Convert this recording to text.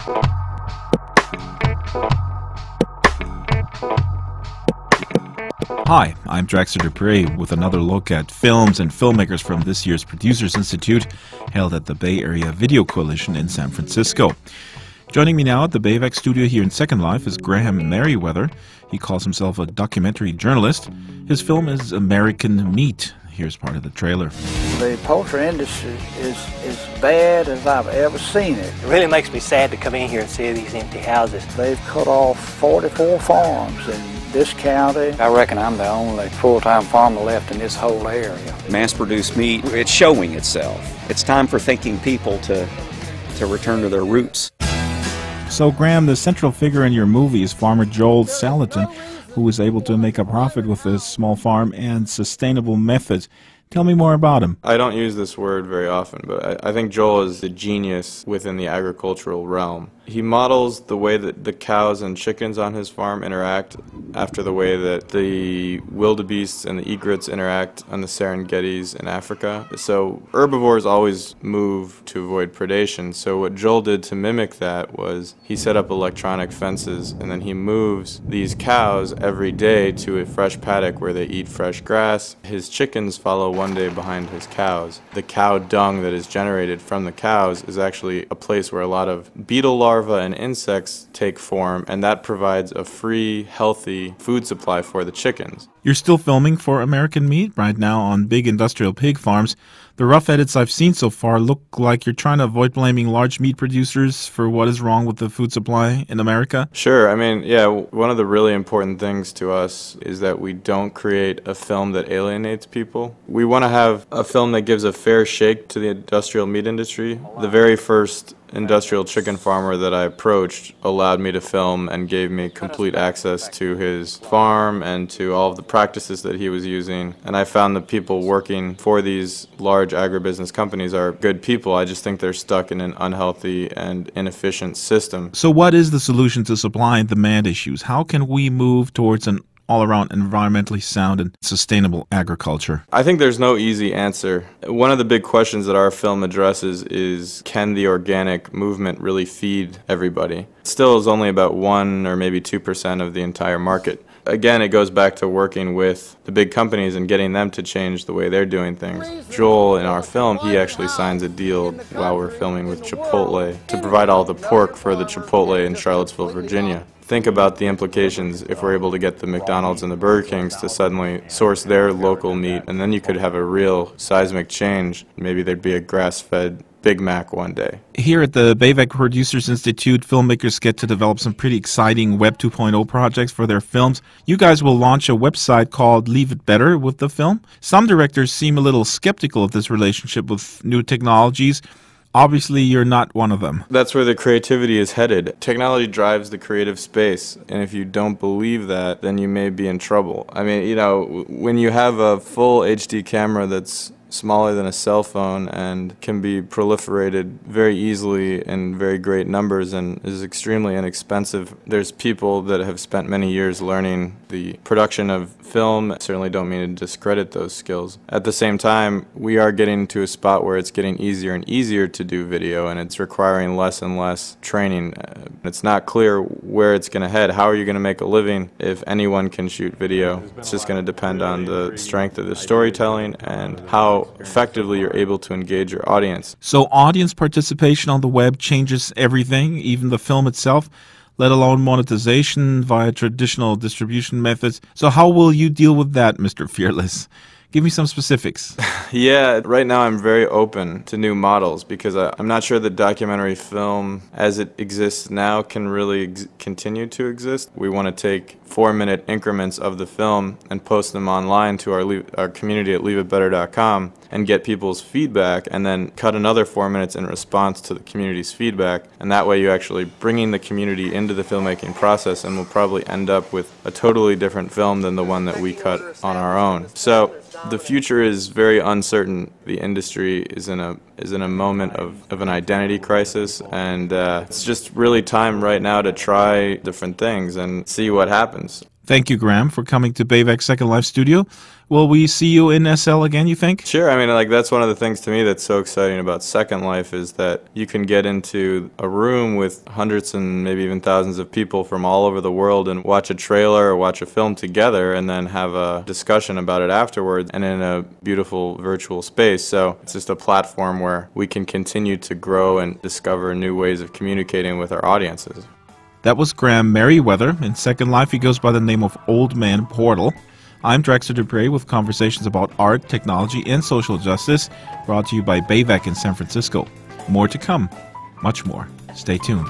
Hi, I'm Draxtor Despres with another look at films and filmmakers from this year's Producers Institute held at the Bay Area Video Coalition in San Francisco. Joining me now at the BAVC studio here in Second Life is Graham Meriwether. He calls himself a documentary journalist. His film is American Meat. Here's part of the trailer. The poultry industry is as bad as I've ever seen it. It really makes me sad to come in here and see these empty houses. They've cut off 44 farms in this county. I reckon I'm the only full-time farmer left in this whole area. Mass-produced meat, it's showing itself. It's time for thinking people to return to their roots. So, Graham, the central figure in your movie is farmer Joel Salatin, who was able to make a profit with a small farm and sustainable methods. Tell me more about him. I don't use this word very often, but I think Joel is a genius within the agricultural realm. He models the way that the cows and chickens on his farm interact after the way that the wildebeests and the egrets interact on the Serengetis in Africa. So herbivores always move to avoid predation. So what Joel did to mimic that was he set up electronic fences, and then he moves these cows every day to a fresh paddock where they eat fresh grass. His chickens follow one day behind his cows. The cow dung that is generated from the cows is actually a place where a lot of beetle larvae and insects take form, and that provides a free, healthy food supply for the chickens. You're still filming for American Meat right now on big industrial pig farms. The rough edits I've seen so far look like you're trying to avoid blaming large meat producers for what is wrong with the food supply in America. Sure. I mean, yeah, one of the really important things to us is that we don't create a film that alienates people. We want to have a film that gives a fair shake to the industrial meat industry. The very first industrial chicken farmer that I approached allowed me to film and gave me complete access to his farm and to all of the practices that he was using. And I found that people working for these large agribusiness companies are good people. I just think they're stuck in an unhealthy and inefficient system. So what is the solution to supply and demand issues? How can we move towards an all-around environmentally sound and sustainable agriculture? I think there's no easy answer. One of the big questions that our film addresses is, can the organic movement really feed everybody? It still is only about 1 or maybe 2% of the entire market. Again, it goes back to working with the big companies and getting them to change the way they're doing things. Joel, in our film, he actually signs a deal while we're filming with Chipotle to provide all the pork for the Chipotle in Charlottesville, Virginia. Think about the implications if we're able to get the McDonald's and the Burger Kings to suddenly source their local meat, and then you could have a real seismic change. Maybe there'd be a grass-fed Big Mac one day. Here at the BAVC Producers Institute, filmmakers get to develop some pretty exciting Web 2.0 projects for their films. You guys will launch a website called LeaveItBetter with the film. Some directors seem a little skeptical of this relationship with new technologies. Obviously, you're not one of them. That's where the creativity is headed. Technology drives the creative space, and if you don't believe that, then you may be in trouble. I mean, you know, when you have a full HD camera that's smaller than a cell phone and can be proliferated very easily in very great numbers and is extremely inexpensive. There's people that have spent many years learning the production of film. I certainly don't mean to discredit those skills. At the same time, we are getting to a spot where it's getting easier and easier to do video, and it's requiring less and less training. It's not clear where it's going to head. How are you going to make a living if anyone can shoot video? It's just going to depend on the strength of the storytelling and how effectively you're able to engage your audience. So audience participation on the web changes everything, even the film itself, let alone monetization via traditional distribution methods. So how will you deal with that, Mr. Fearless? Give me some specifics. Yeah, right now I'm very open to new models because I'm not sure that documentary film as it exists now can really continue to exist. We want to take 4-minute increments of the film and post them online to our community at LeaveItBetter.com and get people's feedback, and then cut another 4 minutes in response to the community's feedback. And that way you're actually bringing the community into the filmmaking process, and we'll probably end up with a totally different film than the one that we cut on our own. So the future is very uncertain. The industry is in a moment of an identity crisis, and it's just really time right now to try different things and see what happens. Thank you, Graham, for coming to BAVC Second Life Studio. Will we see you in SL again, you think? Sure. I mean, like, that's one of the things to me that's so exciting about Second Life is that you can get into a room with hundreds and maybe even thousands of people from all over the world and watch a trailer or watch a film together and then have a discussion about it afterwards and in a beautiful virtual space. So it's just a platform where we can continue to grow and discover new ways of communicating with our audiences. That was Graham Meriwether. In Second Life, he goes by the name of Old Man Portal. I'm Draxtor Despres with conversations about art, technology, and social justice, brought to you by BAVC in San Francisco. More to come. Much more. Stay tuned.